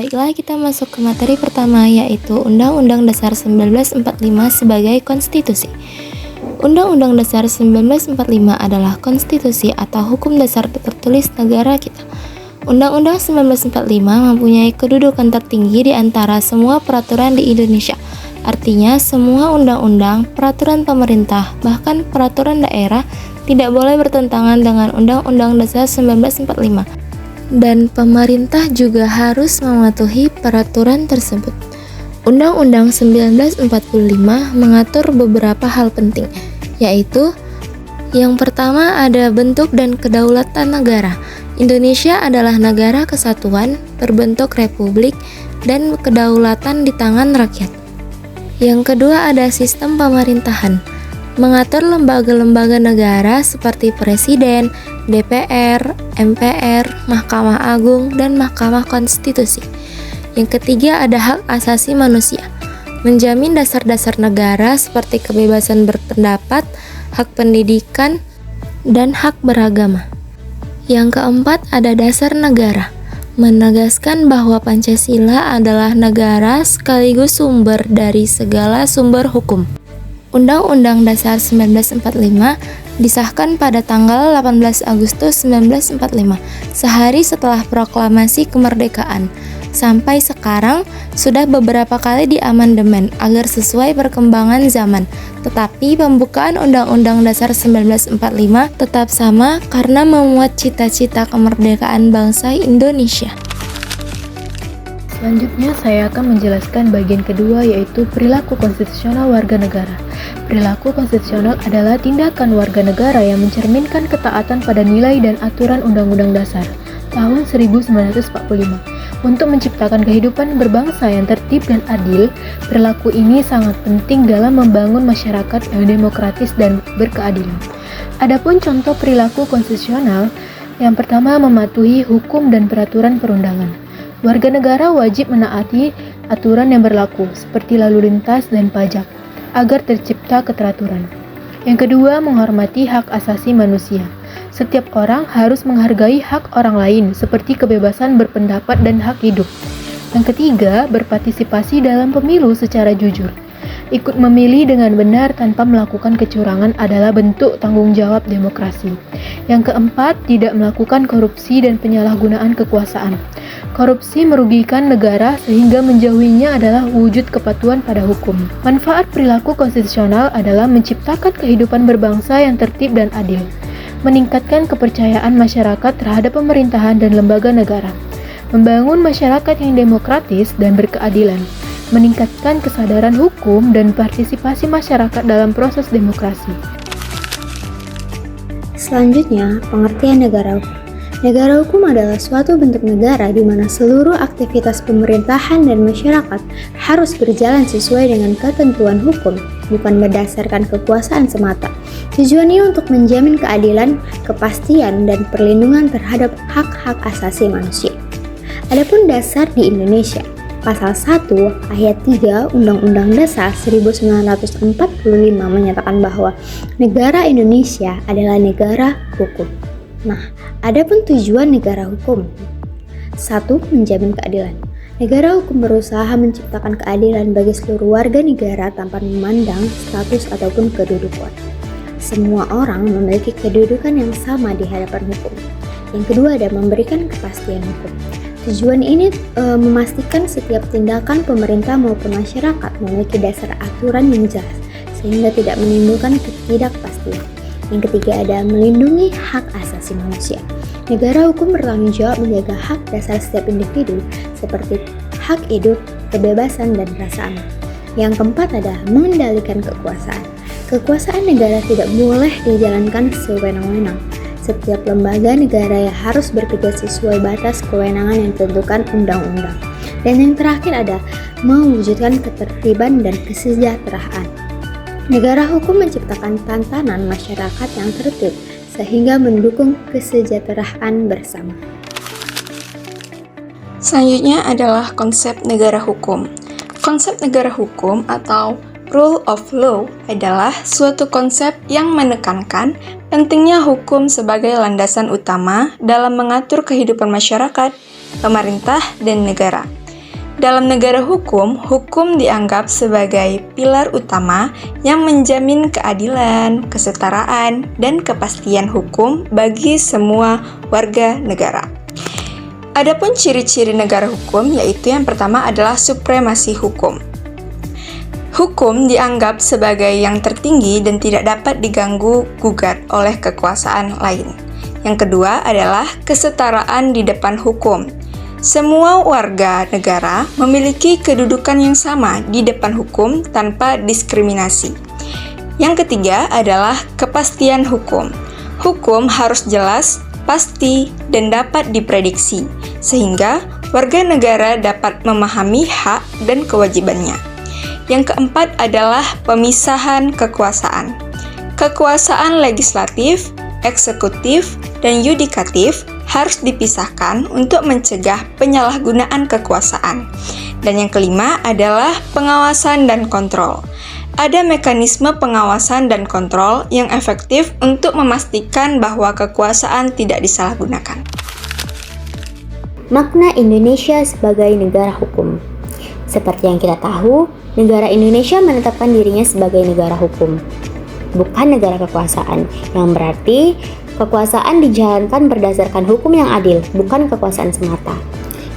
Baiklah, kita masuk ke materi pertama, yaitu Undang-Undang Dasar 1945 sebagai konstitusi. Undang-Undang Dasar 1945 adalah konstitusi atau hukum dasar tertulis negara kita. Undang-Undang 1945 mempunyai kedudukan tertinggi di antara semua peraturan di Indonesia. Artinya, semua undang-undang, peraturan pemerintah, bahkan peraturan daerah tidak boleh bertentangan dengan Undang-Undang Dasar 1945. Dan pemerintah juga harus mematuhi peraturan tersebut. Undang-Undang 1945 mengatur beberapa hal penting, yaitu yang pertama ada bentuk dan kedaulatan negara. Indonesia adalah negara kesatuan, berbentuk republik, dan kedaulatan di tangan rakyat. Yang kedua ada sistem pemerintahan, mengatur lembaga-lembaga negara seperti Presiden, DPR, MPR, Mahkamah Agung, dan Mahkamah Konstitusi. Yang ketiga ada hak asasi manusia, menjamin dasar-dasar negara seperti kebebasan berpendapat, hak pendidikan, dan hak beragama. Yang keempat ada dasar negara, menegaskan bahwa Pancasila adalah negara sekaligus sumber dari segala sumber hukum. Undang-Undang Dasar 1945 disahkan pada tanggal 18 Agustus 1945, sehari setelah proklamasi kemerdekaan. Sampai sekarang sudah beberapa kali diamandemen agar sesuai perkembangan zaman. Tetapi pembukaan Undang-Undang Dasar 1945 tetap sama karena memuat cita-cita kemerdekaan bangsa Indonesia. Selanjutnya saya akan menjelaskan bagian kedua, yaitu perilaku konstitusional warga negara. Perilaku konstitusional adalah tindakan warga negara yang mencerminkan ketaatan pada nilai dan aturan Undang-Undang Dasar tahun 1945. Untuk menciptakan kehidupan berbangsa yang tertib dan adil, perilaku ini sangat penting dalam membangun masyarakat yang demokratis dan berkeadilan. Adapun contoh perilaku konstitusional, yang pertama mematuhi hukum dan peraturan perundangan. Warga negara wajib menaati aturan yang berlaku, seperti lalu lintas dan pajak, agar tercipta keteraturan. Yang kedua, menghormati hak asasi manusia. Setiap orang harus menghargai hak orang lain, seperti kebebasan berpendapat dan hak hidup. Yang ketiga, berpartisipasi dalam pemilu secara jujur. Ikut memilih dengan benar tanpa melakukan kecurangan adalah bentuk tanggung jawab demokrasi. Yang keempat, tidak melakukan korupsi dan penyalahgunaan kekuasaan. Korupsi merugikan negara sehingga menjauhinya adalah wujud kepatuhan pada hukum. Manfaat perilaku konstitusional adalah menciptakan kehidupan berbangsa yang tertib dan adil, meningkatkan kepercayaan masyarakat terhadap pemerintahan dan lembaga negara, membangun masyarakat yang demokratis dan berkeadilan, meningkatkan kesadaran hukum dan partisipasi masyarakat dalam proses demokrasi. Selanjutnya, pengertian negara hukum. Negara hukum adalah suatu bentuk negara di mana seluruh aktivitas pemerintahan dan masyarakat harus berjalan sesuai dengan ketentuan hukum, bukan berdasarkan kekuasaan semata. Tujuannya untuk menjamin keadilan, kepastian, dan perlindungan terhadap hak-hak asasi manusia. Adapun dasar di Indonesia, Pasal 1 Ayat 3 Undang-Undang Dasar 1945 menyatakan bahwa negara Indonesia adalah negara hukum. Nah, adapun tujuan negara hukum. 1. Menjamin keadilan. Negara hukum berusaha menciptakan keadilan bagi seluruh warga negara tanpa memandang status ataupun kedudukan. Semua orang memiliki kedudukan yang sama di hadapan hukum. Yang kedua ada memberikan kepastian hukum. Tujuan ini memastikan setiap tindakan pemerintah maupun masyarakat memiliki dasar aturan yang jelas, sehingga tidak menimbulkan ketidakpastian. Yang ketiga ada melindungi hak asasi manusia. Negara hukum bertanggung jawab menjaga hak dasar setiap individu seperti hak hidup, kebebasan, dan rasa aman. Yang keempat ada mengendalikan kekuasaan. Kekuasaan negara tidak boleh dijalankan sewenang-wenang. Setiap lembaga negara harus bekerja sesuai batas kewenangan yang ditentukan undang-undang. Dan yang terakhir ada mewujudkan ketertiban dan kesejahteraan. Negara hukum menciptakan tatanan masyarakat yang tertib sehingga mendukung kesejahteraan bersama. Selanjutnya adalah konsep negara hukum. Konsep negara hukum atau rule of law adalah suatu konsep yang menekankan pentingnya hukum sebagai landasan utama dalam mengatur kehidupan masyarakat, pemerintah, dan negara. Dalam negara hukum, hukum dianggap sebagai pilar utama yang menjamin keadilan, kesetaraan, dan kepastian hukum bagi semua warga negara. Adapun ciri-ciri negara hukum, yaitu yang pertama adalah supremasi hukum. Hukum dianggap sebagai yang tertinggi dan tidak dapat diganggu-gugat oleh kekuasaan lain. Yang kedua adalah kesetaraan di depan hukum. Semua warga negara memiliki kedudukan yang sama di depan hukum tanpa diskriminasi. Yang ketiga adalah kepastian hukum. Hukum harus jelas, pasti, dan dapat diprediksi, sehingga warga negara dapat memahami hak dan kewajibannya. Yang keempat adalah pemisahan kekuasaan. Kekuasaan legislatif, eksekutif, dan yudikatif harus dipisahkan untuk mencegah penyalahgunaan kekuasaan. Dan yang kelima adalah pengawasan dan kontrol. Ada mekanisme pengawasan dan kontrol yang efektif untuk memastikan bahwa kekuasaan tidak disalahgunakan. Makna Indonesia sebagai negara hukum. Seperti yang kita tahu, negara Indonesia menetapkan dirinya sebagai negara hukum, bukan negara kekuasaan, yang berarti kekuasaan dijalankan berdasarkan hukum yang adil, bukan kekuasaan semata.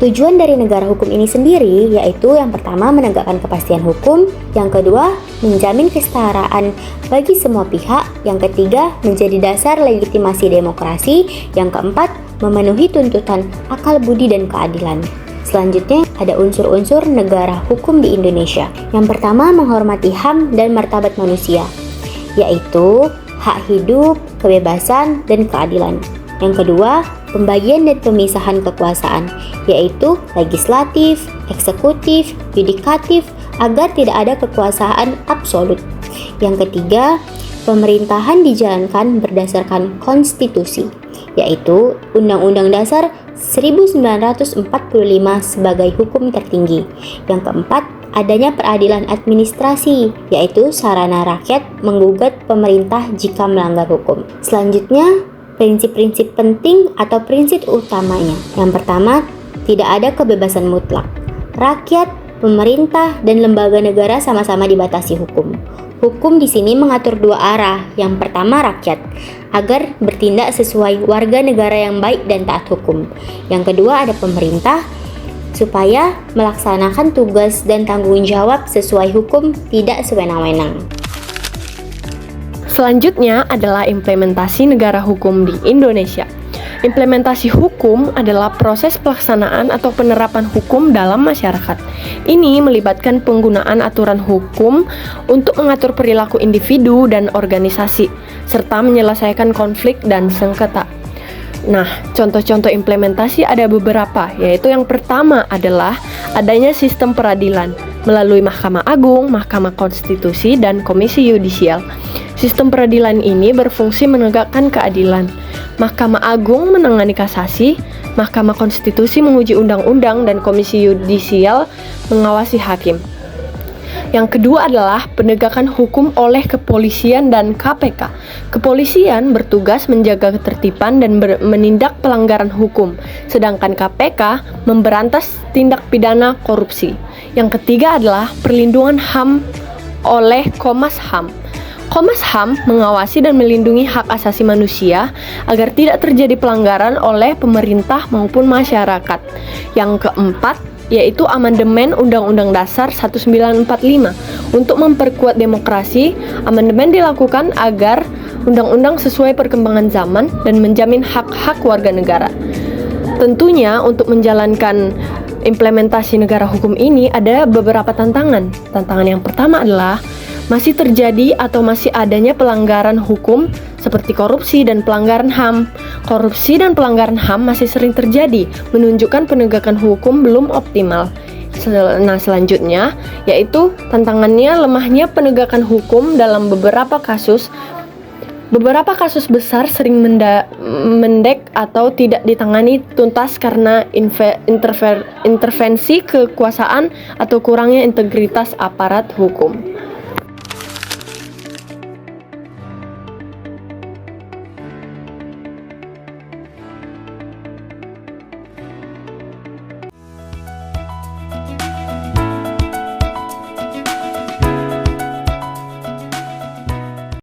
Tujuan dari negara hukum ini sendiri yaitu yang pertama menegakkan kepastian hukum, yang kedua menjamin kesetaraan bagi semua pihak, yang ketiga menjadi dasar legitimasi demokrasi, yang keempat memenuhi tuntutan akal budi dan keadilan. Selanjutnya ada unsur-unsur negara hukum di Indonesia. Yang pertama menghormati HAM dan martabat manusia, yaitu hak hidup, kebebasan, dan keadilan. Yang kedua, pembagian dan pemisahan kekuasaan, yaitu legislatif, eksekutif, yudikatif, agar tidak ada kekuasaan absolut. Yang ketiga, pemerintahan dijalankan berdasarkan konstitusi, yaitu Undang-Undang Dasar 1945 sebagai hukum tertinggi. Yang keempat, adanya peradilan administrasi, yaitu sarana rakyat menggugat pemerintah jika melanggar hukum. Selanjutnya, prinsip-prinsip penting atau prinsip utamanya. Yang pertama, tidak ada kebebasan mutlak. Rakyat, pemerintah, dan lembaga negara sama-sama dibatasi hukum. Hukum di sini mengatur dua arah. Yang pertama rakyat, agar bertindak sesuai warga negara yang baik dan taat hukum. Yang kedua ada pemerintah, supaya melaksanakan tugas dan tanggung jawab sesuai hukum, tidak sewenang-wenang. Selanjutnya adalah implementasi negara hukum di Indonesia. Implementasi hukum adalah proses pelaksanaan atau penerapan hukum dalam masyarakat. Ini melibatkan penggunaan aturan hukum untuk mengatur perilaku individu dan organisasi, serta menyelesaikan konflik dan sengketa. Nah, contoh-contoh implementasi ada beberapa, yaitu yang pertama adalah adanya sistem peradilan melalui Mahkamah Agung, Mahkamah Konstitusi, dan Komisi Yudisial. Sistem peradilan ini berfungsi menegakkan keadilan. Mahkamah Agung menangani kasasi, Mahkamah Konstitusi menguji undang-undang, dan Komisi Yudisial mengawasi hakim. Yang kedua adalah penegakan hukum oleh kepolisian dan KPK. Kepolisian bertugas menjaga ketertiban dan menindak pelanggaran hukum, sedangkan KPK memberantas tindak pidana korupsi. Yang ketiga adalah perlindungan HAM oleh Komnas HAM. Komnas HAM mengawasi dan melindungi hak asasi manusia agar tidak terjadi pelanggaran oleh pemerintah maupun masyarakat. Yang keempat, yaitu amandemen Undang-Undang Dasar 1945. Untuk memperkuat demokrasi, amandemen dilakukan agar undang-undang sesuai perkembangan zaman dan menjamin hak-hak warga negara. Tentunya untuk menjalankan implementasi negara hukum ini ada beberapa tantangan. Tantangan yang pertama adalah masih terjadi atau masih adanya pelanggaran hukum seperti korupsi dan pelanggaran HAM. Korupsi dan pelanggaran HAM masih sering terjadi, menunjukkan penegakan hukum belum optimal. Nah, selanjutnya yaitu tantangannya lemahnya penegakan hukum dalam beberapa kasus. Beberapa kasus besar sering mendek atau tidak ditangani tuntas karena intervensi kekuasaan atau kurangnya integritas aparat hukum.